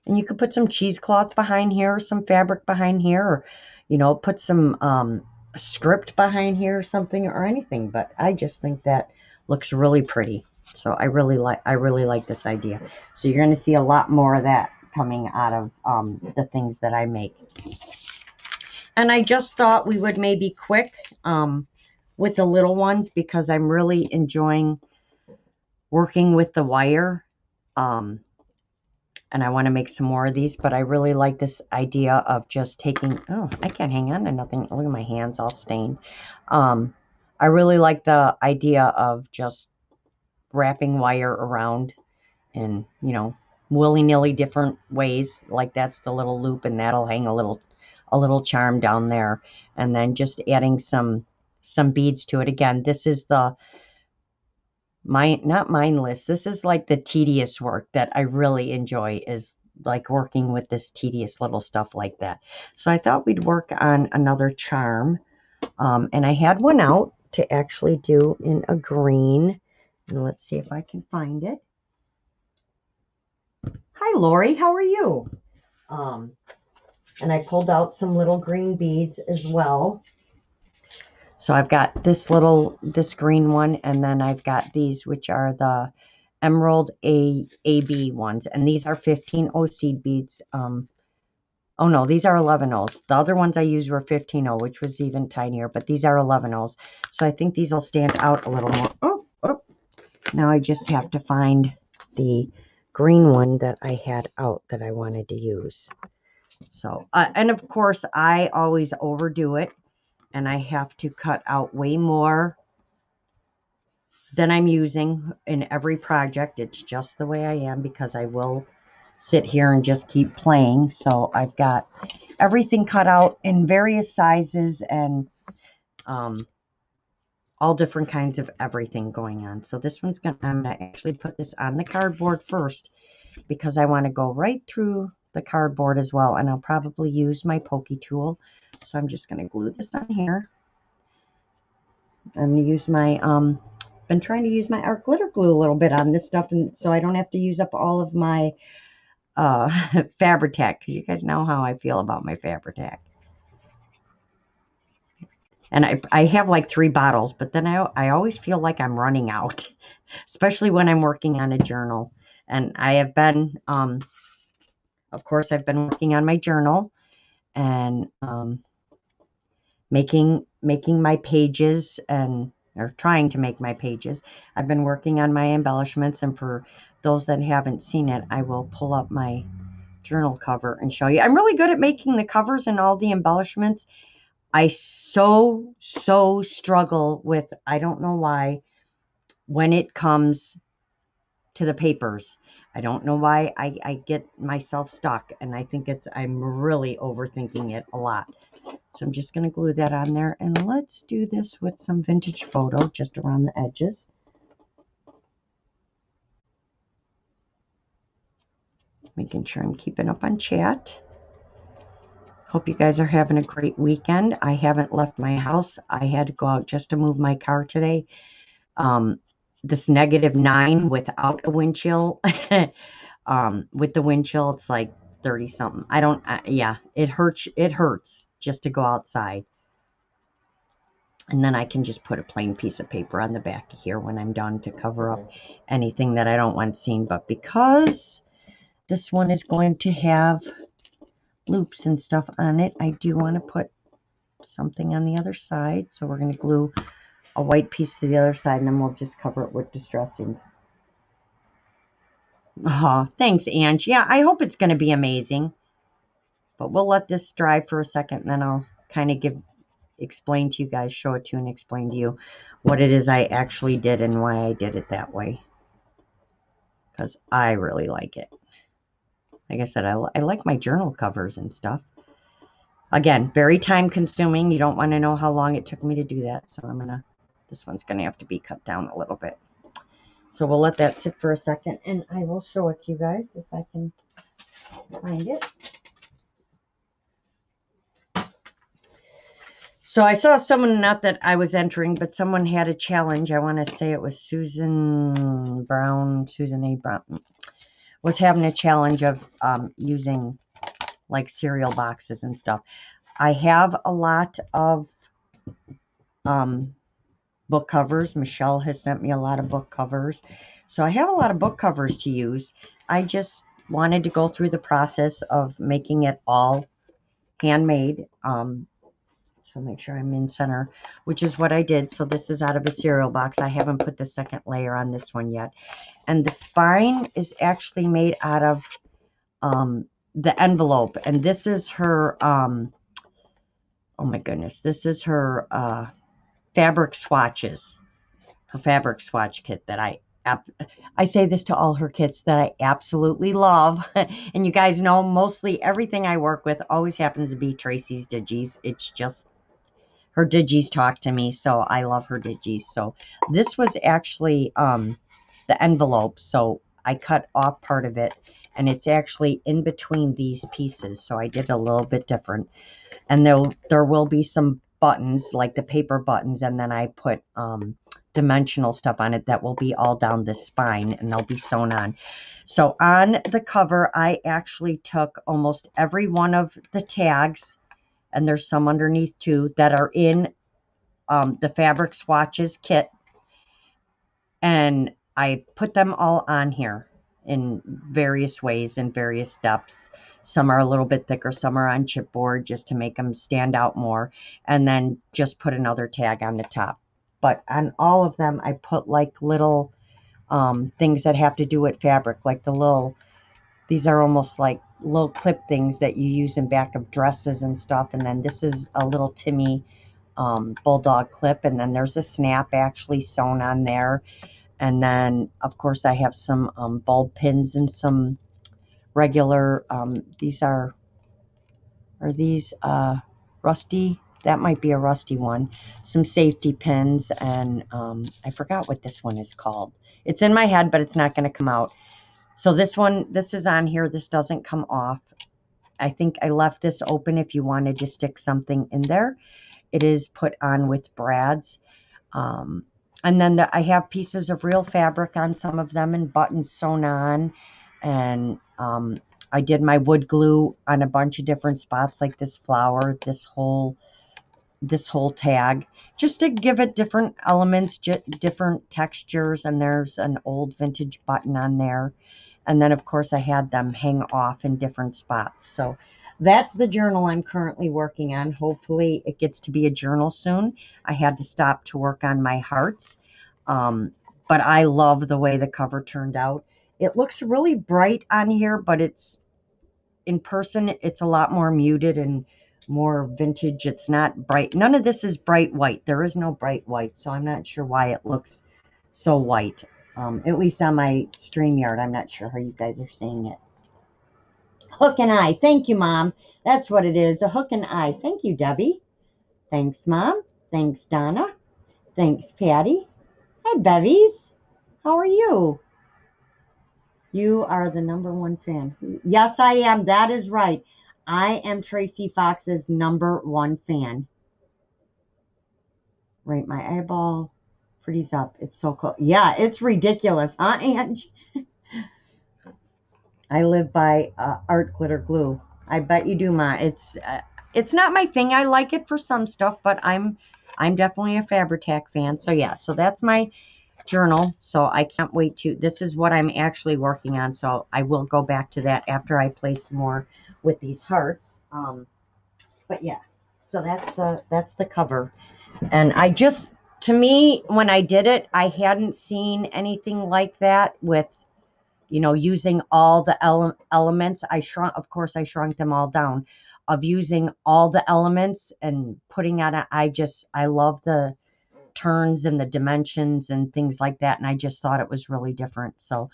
And you could put some cheesecloth behind here, or some fabric behind here, or, you know, put some script behind here or something, or anything. But I just think that Looks really pretty. So I really like this idea. So you're going to see a lot more of that coming out of the things that I make. And I just thought we would maybe quick with the little ones, because I'm really enjoying working with the wire. And I want to make some more of these, but I really like this idea of just taking, oh, I can't hang on to nothing. Look at my hands all stained. I really like the idea of just wrapping wire around in, you know, willy-nilly different ways. Like that's the little loop, and that'll hang a little charm down there. And then just adding some beads to it. Again, this is the not mindless. This is like the tedious work that I really enjoy, is like working with this tedious little stuff like that. So I thought we'd work on another charm. And I had one out to actually do in a green. And let's see if I can find it. Hi, Lori. How are you? And I pulled out some little green beads as well. So I've got this green one, and then I've got these, which are the Emerald AB ones. And these are 15 seed beads. Oh no, these are 11 O's. The other ones I used were 15 which was even tinier, but these are 11 O's. So I think these will stand out a little more. Oh. Now I just have to find the green one that I had out that I wanted to use. So, and of course, I always overdo it, and I have to cut out way more than I'm using in every project. It's just the way I am, because I will sit here and just keep playing. So I've got everything cut out in various sizes, and all different kinds of everything going on. So this one's I'm gonna actually put this on the cardboard first, because I want to go right through the cardboard as well, and I'll probably use my pokey tool. So I'm just going to glue this on here. I'm going to use my been trying to use my art glitter glue a little bit on this stuff, and so I don't have to use up all of my Fabri-Tac, because you guys know how I feel about my Fabri-Tac. And I have like 3 bottles, but then I always feel like I'm running out, especially when I'm working on a journal. And I have been, of course, I've been working on my journal, and making my pages, or trying to make my pages. I've been working on my embellishments, and for those that haven't seen it, I will pull up my journal cover and show you. I'm really good at making the covers and all the embellishments. I so struggle with, I don't know why, when it comes to the papers. I don't know why I get myself stuck, and I think I'm really overthinking it a lot. So I'm just going to glue that on there, and let's do this with some vintage photo just around the edges. Making sure I'm keeping up on chat. Hope you guys are having a great weekend. I haven't left my house. I had to go out just to move my car today. This -9 without a wind chill. With the wind chill, it's like 30 something. Yeah, it hurts just to go outside. And then I can just put a plain piece of paper on the back here when I'm done to cover up anything that I don't want seen. But because this one is going to have loops and stuff on it, I do want to put something on the other side. So we're going to glue a white piece to the other side, and then we'll just cover it with Distress ink. Oh, thanks, Angie. Yeah, I hope it's going to be amazing. But we'll let this dry for a second, and then I'll kind of explain to you guys, show it to you, and explain to you what it is I actually did and why I did it that way. Because I really like it. Like I said, I like my journal covers and stuff. Again, very time consuming. You don't want to know how long it took me to do that. So this one's going to have to be cut down a little bit. So we'll let that sit for a second, and I will show it to you guys if I can find it. So I saw someone, not that I was entering, but someone had a challenge. I want to say it was Susan A. Brown, was having a challenge of using like cereal boxes and stuff. I have a lot of book covers. Michele has sent me a lot of book covers. So I have a lot of book covers to use. I just wanted to go through the process of making it all handmade. So make sure I'm in center, which is what I did. So this is out of a cereal box. I haven't put the second layer on this one yet. And the spine is actually made out of the envelope. And this is her, oh my goodness, this is her fabric swatches, her fabric swatch kit that I say this to all her kits that I absolutely love. And you guys know mostly everything I work with always happens to be Tracie's Digis. It's just her Digis talk to me, so I love her Digis. So this was actually the envelope, so I cut off part of it, and it's actually in between these pieces, so I did a little bit different. And there will be some buttons, like the paper buttons, and then I put dimensional stuff on it that will be all down the spine, and they'll be sewn on. So on the cover, I actually took almost every one of the tags, and there's some underneath too that are in the fabric swatches kit, and I put them all on here in various ways, in various depths. Some are a little bit thicker, some are on chipboard just to make them stand out more, and then just put another tag on the top. But on all of them, I put like little things that have to do with fabric, like the little, these are almost like little clip things that you use in back of dresses and stuff. And then this is a little Timmy bulldog clip, and then there's a snap actually sewn on there. And then of course I have some bulb pins and some regular these are these rusty, that might be a rusty one, some safety pins, and I forgot what this one is called. It's in my head, but it's not going to come out. So this one, this is on here, this doesn't come off. I think I left this open if you wanted to stick something in there. It is put on with brads. And then I have pieces of real fabric on some of them and buttons sewn on. And I did my wood glue on a bunch of different spots, like this flower, this whole tag, just to give it different elements, different textures. And there's an old vintage button on there. And then, of course, I had them hang off in different spots. So that's the journal I'm currently working on. Hopefully it gets to be a journal soon. I had to stop to work on my hearts. But I love the way the cover turned out. It looks really bright on here, but it's in person, it's a lot more muted and more vintage. It's not bright. None of this is bright white. There is no bright white, so I'm not sure why it looks so white. At least on my StreamYard. I'm not sure how you guys are seeing it. Hook and eye. Thank you, Mom. That's what it is. A hook and eye. Thank you, Debbie. Thanks, Mom. Thanks, Donna. Thanks, Patty. Hi, Bevies. How are you? You are the #1 fan. Yes, I am. That is right. I am Tracie Fox's #1 fan. Right, my eyeball pretties up. It's so cool. Yeah, it's ridiculous, huh, Angie? I live by art glitter glue. I bet you do, Ma. It's not my thing. I like it for some stuff, but I'm definitely a Fabri-Tac fan. So yeah, so that's my journal. So I can't wait to. This is what I'm actually working on. So I will go back to that after I play some more with these hearts. But yeah, so that's the cover. And I just, to me, when I did it, I hadn't seen anything like that with, you know, using all the elements. Of course, I shrunk them all down, of using all the elements and putting on it. I love the turns and the dimensions and things like that. And I just thought it was really different. So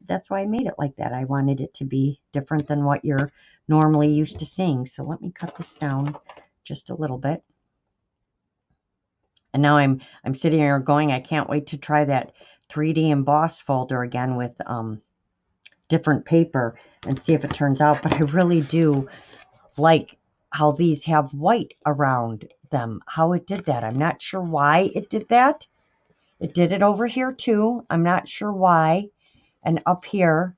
that's why I made it like that. I wanted it to be different than what you're normally used to seeing. So let me cut this down just a little bit. And now I'm sitting here going, I can't wait to try that 3D emboss folder again with different paper and see if it turns out. But I really do like how these have white around them, how it did that. I'm not sure why it did that. It did it over here too. I'm not sure why. And up here,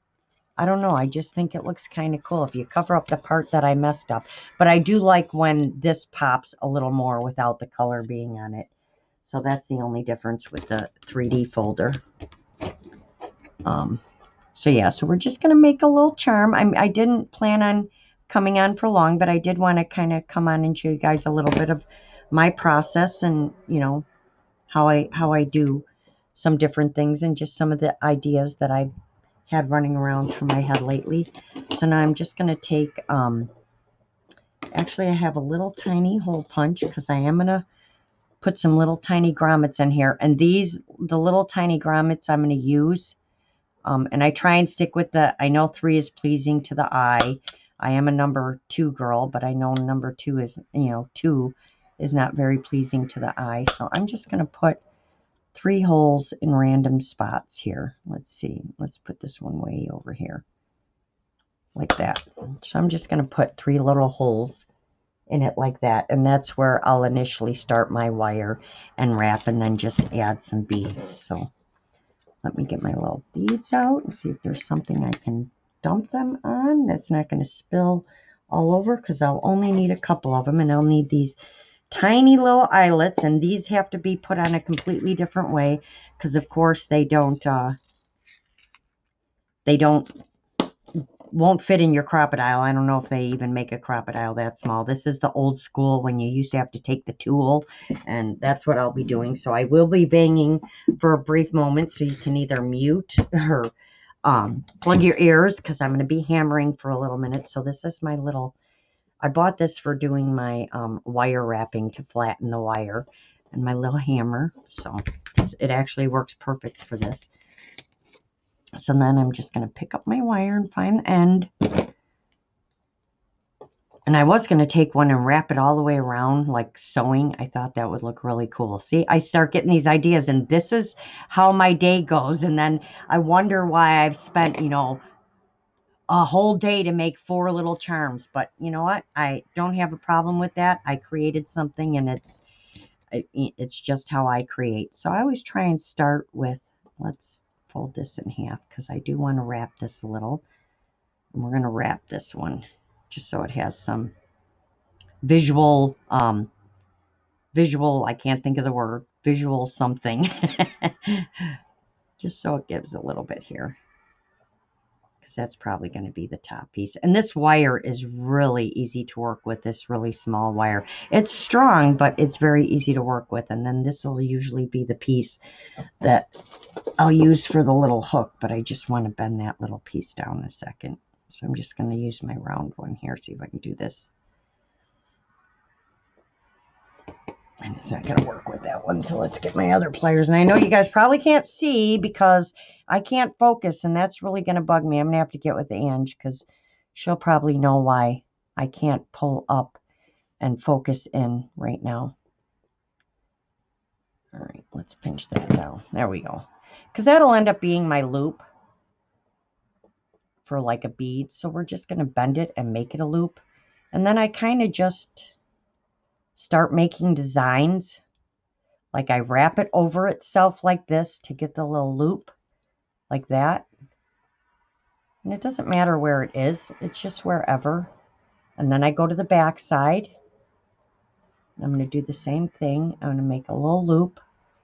I don't know. I just think it looks kind of cool if you cover up the part that I messed up. But I do like when this pops a little more without the color being on it. So that's the only difference with the 3D folder. So yeah, so we're just going to make a little charm. I didn't plan on coming on for long, but I did want to kind of come on and show you guys a little bit of my process and, you know, how I do some different things and just some of the ideas that I've had running around through my head lately. So now I'm just going to take, actually I have a little tiny hole punch because I am going to put some little tiny grommets in here. And these, the little tiny grommets I'm going to use. And I try and stick with I know 3 is pleasing to the eye. I am a number 2 girl, but I know number 2 is, 2 is not very pleasing to the eye. So I'm just going to put 3 holes in random spots here. Let's see. Let's put this one way over here. Like that. So I'm just going to put 3 little holes in it like that. And that's where I'll initially start my wire and wrap and then just add some beads. So let me get my little beads out and see if there's something I can dump them on that's not going to spill all over, because I'll only need a couple of them, and I'll need these tiny little eyelets, and these have to be put on a completely different way because of course they won't fit in your crocodile. I don't know if they even make a crocodile that small. This is the old school when you used to have to take the tool, and that's what I'll be doing. So I will be banging for a brief moment, so you can either mute or plug your ears, because I'm going to be hammering for a little minute. So this is my little, I bought this for doing my wire wrapping to flatten the wire, and my little hammer. So it actually works perfect for this. So then I'm just going to pick up my wire and find the end. And I was going to take one and wrap it all the way around like sewing. I thought that would look really cool. See, I start getting these ideas, and this is how my day goes. And then I wonder why I've spent, a whole day to make 4 little charms. But you know what? I don't have a problem with that. I created something, and it's just how I create. So I always try and start with, let's fold this in half because I do want to wrap this a little. And we're going to wrap this one just so it has some visual, I can't think of the word, visual something. Just so it gives a little bit here, because that's probably going to be the top piece. And this wire is really easy to work with, this really small wire. It's strong, but it's very easy to work with. And then this will usually be the piece that I'll use for the little hook, but I just want to bend that little piece down a second. So I'm just going to use my round one here, see if I can do this. And it's not going to work with that one, so let's get my other pliers. And I know you guys probably can't see because I can't focus, and that's really going to bug me. I'm going to have to get with Angie because she'll probably know why I can't pull up and focus in right now. All right, let's pinch that down. There we go. Because that'll end up being my loop for like a bead. So we're just going to bend it and make it a loop. And then I kind of just start making designs. Like I wrap it over itself like this to get the little loop like that. And it doesn't matter where it is. It's just wherever. And then I go to the back side. I'm going to do the same thing. I'm going to make a little loop.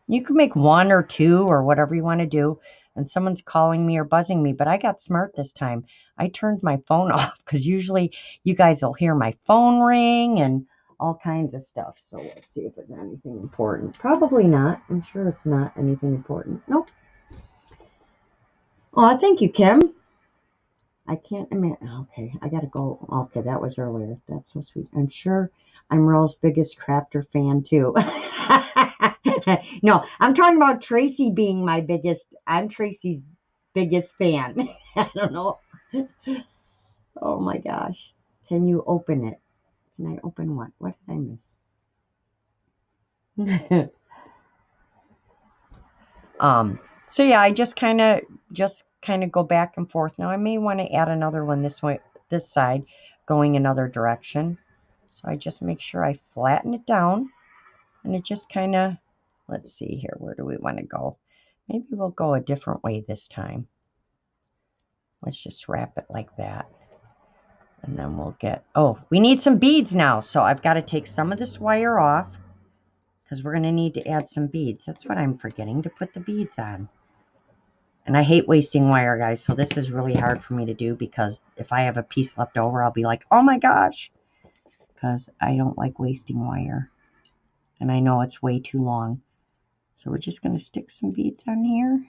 You can make 1 or 2 or whatever you want to do. And someone's calling me or buzzing me, but I got smart this time. I turned my phone off because usually you guys will hear my phone ring and all kinds of stuff. So let's see if it's anything important. Probably not. I'm sure it's not anything important. Nope. Oh, thank you, Kim. I can't imagine. Okay, I gotta go. Okay, that was earlier. That's so sweet. I'm sure I'm Rel's biggest crafter fan too. No, I'm talking about Tracie being my biggest. I'm Tracie's biggest fan. I don't know. Oh my gosh. Can you open it? Can I open what? What did I miss? So yeah, I just kind of go back and forth. Now I may want to add another one this way, this side, going another direction. So I just make sure I flatten it down, and it just kind of, let's see here, where do we want to go? Maybe we'll go a different way this time. Let's just wrap it like that. And then we'll get, oh, we need some beads now. So I've got to take some of this wire off. because we're going to need to add some beads. That's what I'm forgetting, to put the beads on. And I hate wasting wire, guys, so this is really hard for me to do, because if I have a piece left over, I'll be like, oh my gosh, because I don't like wasting wire. And I know it's way too long. So we're just going to stick some beads on here.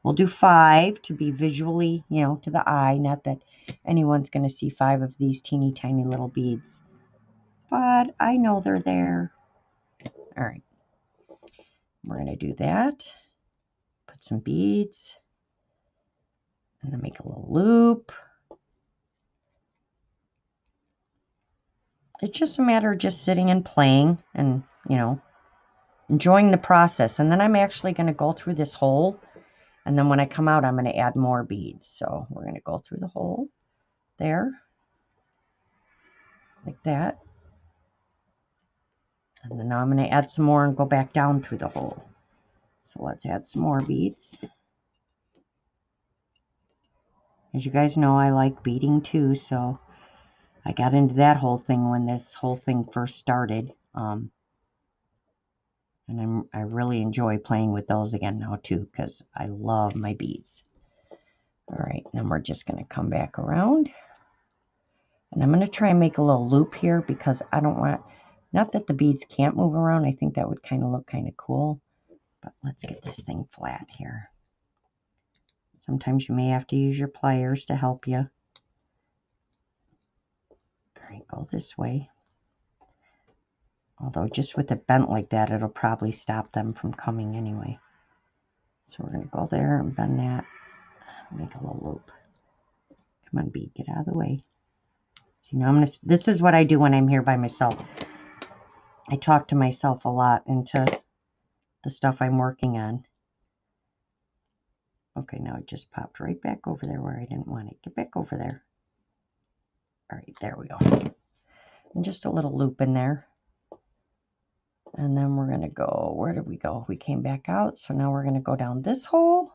We'll do 5 to be visually, you know, to the eye. Not that anyone's going to see 5 of these teeny tiny little beads, but I know they're there. All right. We're going to do that. Put some beads. And then make a little loop. It's just a matter of just sitting and playing and, you know, enjoying the process. And then I'm actually going to go through this hole. And then when I come out, I'm going to add more beads. So we're going to go through the hole there. Like that. And then now I'm going to add some more and go back down through the hole. So let's add some more beads. As you guys know, I like beading too, so I got into that whole thing when this whole thing first started. And I really enjoy playing with those again now too, because I love my beads. All right, then we're just going to come back around. And I'm going to try and make a little loop here, because I don't want, not that the beads can't move around. I think that would kind of look kind of cool. But let's get this thing flat here. Sometimes you may have to use your pliers to help you. All right, go this way. Although just with it bent like that, it'll probably stop them from coming anyway. So we're going to go there and bend that. Make a little loop. Come on, bead, get out of the way. See, now I'm going to, this is what I do when I'm here by myself. I talk to myself a lot into the stuff I'm working on. Okay, now it just popped right back over there where I didn't want it. Get back over there. All right, there we go. And just a little loop in there. And then we're going to go, where did we go? We came back out, so now we're going to go down this hole.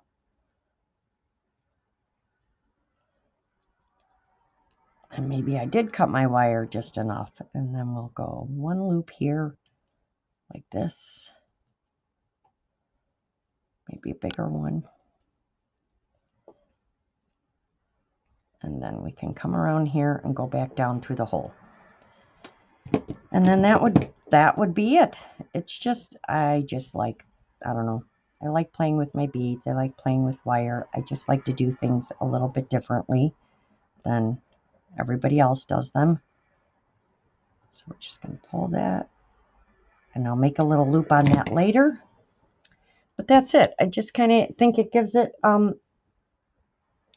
And maybe I did cut my wire just enough. And then we'll go one loop here, like this. Maybe a bigger one. And then we can come around here and go back down through the hole. And then that would be it. It's just, I just like, I don't know. I like playing with my beads. I like playing with wire. I just like to do things a little bit differently than everybody else does them. So we're just going to pull that. And I'll make a little loop on that later. But that's it. I just kind of think it gives it a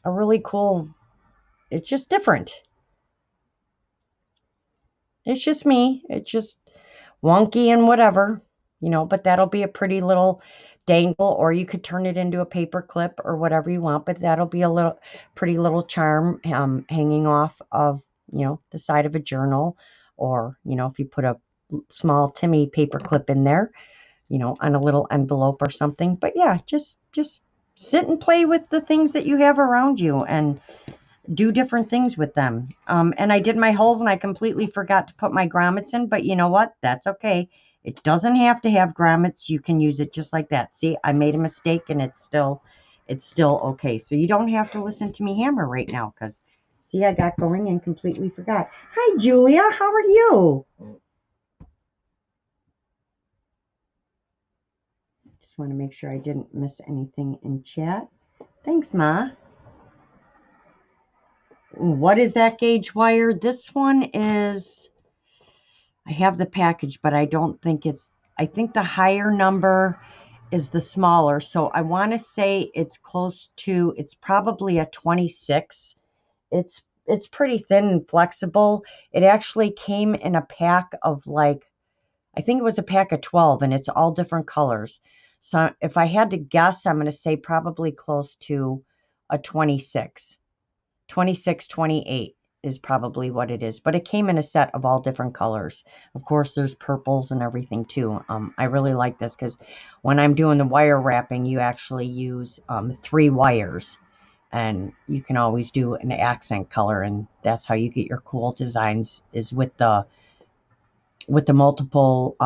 really cool, it's just different. It's just me. It's just wonky and whatever, you know, but that'll be a pretty little dangle, or you could turn it into a paper clip or whatever you want, but that'll be a little pretty little charm hanging off of, you know, the side of a journal, or, you know, if you put a small Timmy paper clip in there, you know, on a little envelope or something. But yeah, just sit and play with the things that you have around you and do different things with them. And I did my holes and I completely forgot to put my grommets in, but you know what? That's okay. It doesn't have to have grommets. You can use it just like that. See, I made a mistake and it's still okay. So you don't have to listen to me hammer right now, because see, I got going and completely forgot. Hi, Julia. How are you? Just want to make sure I didn't miss anything in chat. Thanks, Ma. What is that gauge wire? This one is, I have the package, but I don't think it's, I think the higher number is the smaller. So I want to say it's close to, it's probably a 26. It's pretty thin and flexible. It actually came in a pack of like, I think it was a pack of 12, and it's all different colors. So if I had to guess, I'm going to say probably close to a 26. 26, 28 is probably what it is. But it came in a set of all different colors. Of course, there's purples and everything too. I really like this because when I'm doing the wire wrapping, you actually use 3 wires. And you can always do an accent color. And that's how you get your cool designs, is with the with the multiple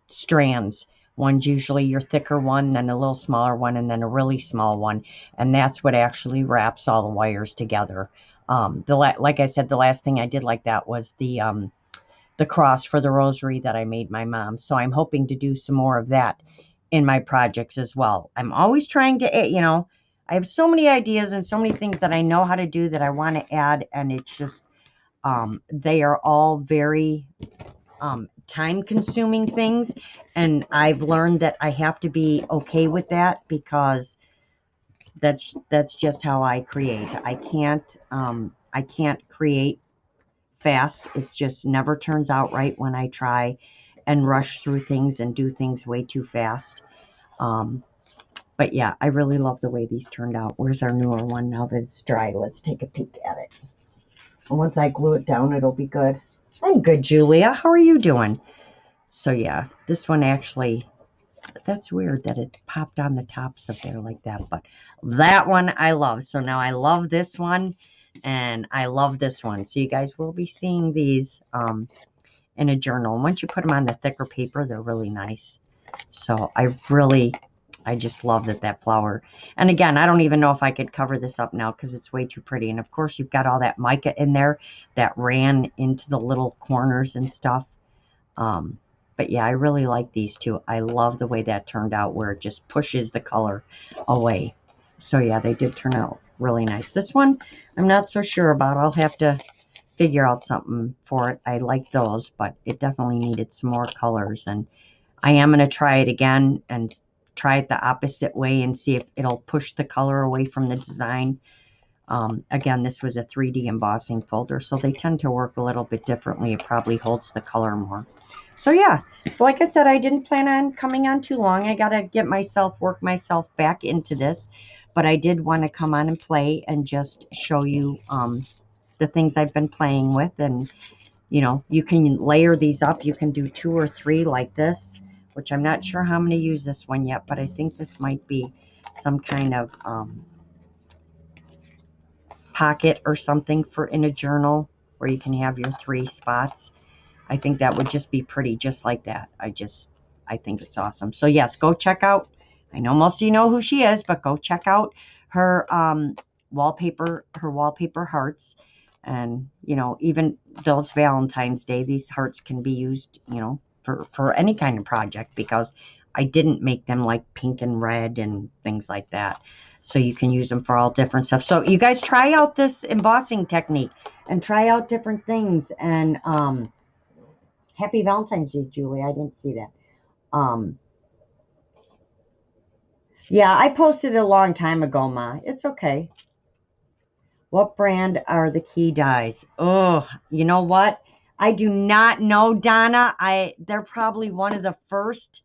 strands. One's usually your thicker one, then a little smaller one, and then a really small one. And that's what actually wraps all the wires together. Like I said, the last thing I did like that was the cross for the rosary that I made my mom. So I'm hoping to do some more of that in my projects as well. I'm always trying to, I have so many ideas and so many things that I know how to do that I want to add. And it's just, they are all very time consuming things. And I've learned that I have to be okay with that because that's just how I create. I can't create fast. It's just never turns out right when I try and rush through things and do things way too fast. But yeah, I really love the way these turned out. Where's our newer one now that it's dry? Let's take a peek at it. And once I glue it down, it'll be good. I'm good, Julia. How are you doing? So yeah, this one actually, that's weird that it popped on the tops of there like that. But that one I love. So now I love this one. And I love this one. So you guys will be seeing these in a journal. And once you put them on the thicker paper, they're really nice. So I just love that flower. And again, I don't even know if I could cover this up now because it's way too pretty. And of course, you've got all that mica in there that ran into the little corners and stuff. But yeah, I really like these two. I love the way that turned out where it just pushes the color away. So yeah, they did turn out really nice. This one, I'm not so sure about. I'll have to figure out something for it. I like those, but it definitely needed some more colors. And I am going to try it again and try it the opposite way and see if it'll push the color away from the design. Again, this was a 3D embossing folder, so they tend to work a little bit differently. It probably holds the color more. So yeah, so like I said, I didn't plan on coming on too long. I got to work myself back into this, but I did want to come on and play and just show you the things I've been playing with. And, you can layer these up. You can do 2 or 3 like this, which I'm not sure how I'm going to use this one yet, but I think this might be some kind of pocket or something for in a journal where you can have your 3 spots. I think that would just be pretty just like that. I think it's awesome. So yes, go check out, I know most of you know who she is, but go check out her wallpaper hearts. And, even though it's Valentine's Day, these hearts can be used, for any kind of project because I didn't make them like pink and red and things like that. So you can use them for all different stuff. So you guys try out this embossing technique and try out different things. And happy Valentine's Day, Julie. I didn't see that. Yeah, I posted it a long time ago, Ma. It's okay. What brand are the key dies? Oh, you know what? I do not know, Donna. They're probably one of the first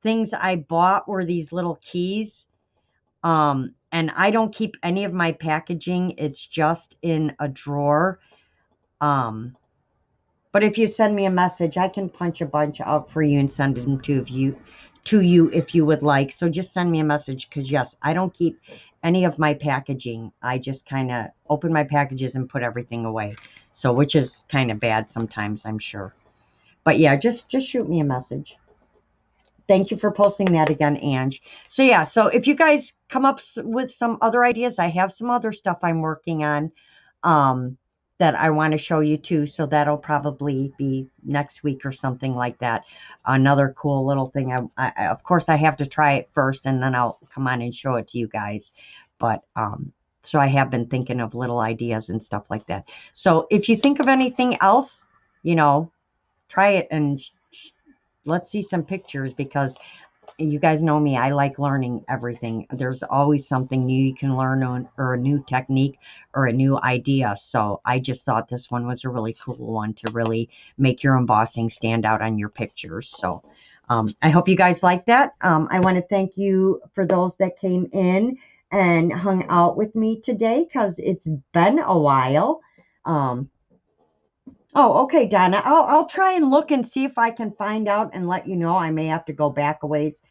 things I bought were these little keys. And I don't keep any of my packaging. It's just in a drawer. But if you send me a message, I can punch a bunch out for you and send them to you if you would like. So just send me a message because yes, I don't keep any of my packaging. I just kind of open my packages and put everything away. So which is kind of bad sometimes, I'm sure. But yeah, just shoot me a message. Thank you for posting that again, Ange. So yeah, so if you guys come up with some other ideas, I have some other stuff I'm working on that I want to show you too. So that'll probably be next week or something like that. Another cool little thing. I of course, I have to try it first and then I'll come on and show it to you guys. But so I have been thinking of little ideas and stuff like that. So if you think of anything else, try it and let's see some pictures because you guys know me. I like learning everything. There's always something new you can learn on, or a new technique or a new idea. So I just thought this one was a really cool one to really make your embossing stand out on your pictures. So I hope you guys like that. I want to thank you for those that came in and hung out with me today because it's been a while. Oh, okay, Donna. I'll try and look and see if I can find out and let you know. I may have to go back a ways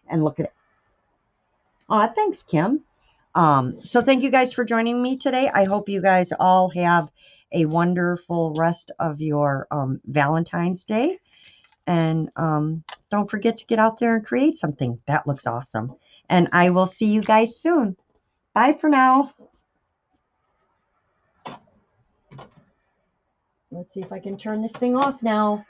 and look at it. Thanks, Kim. So thank you guys for joining me today. I hope you guys all have a wonderful rest of your Valentine's Day. And don't forget to get out there and create something. That looks awesome. And I will see you guys soon. Bye for now. Let's see if I can turn this thing off now.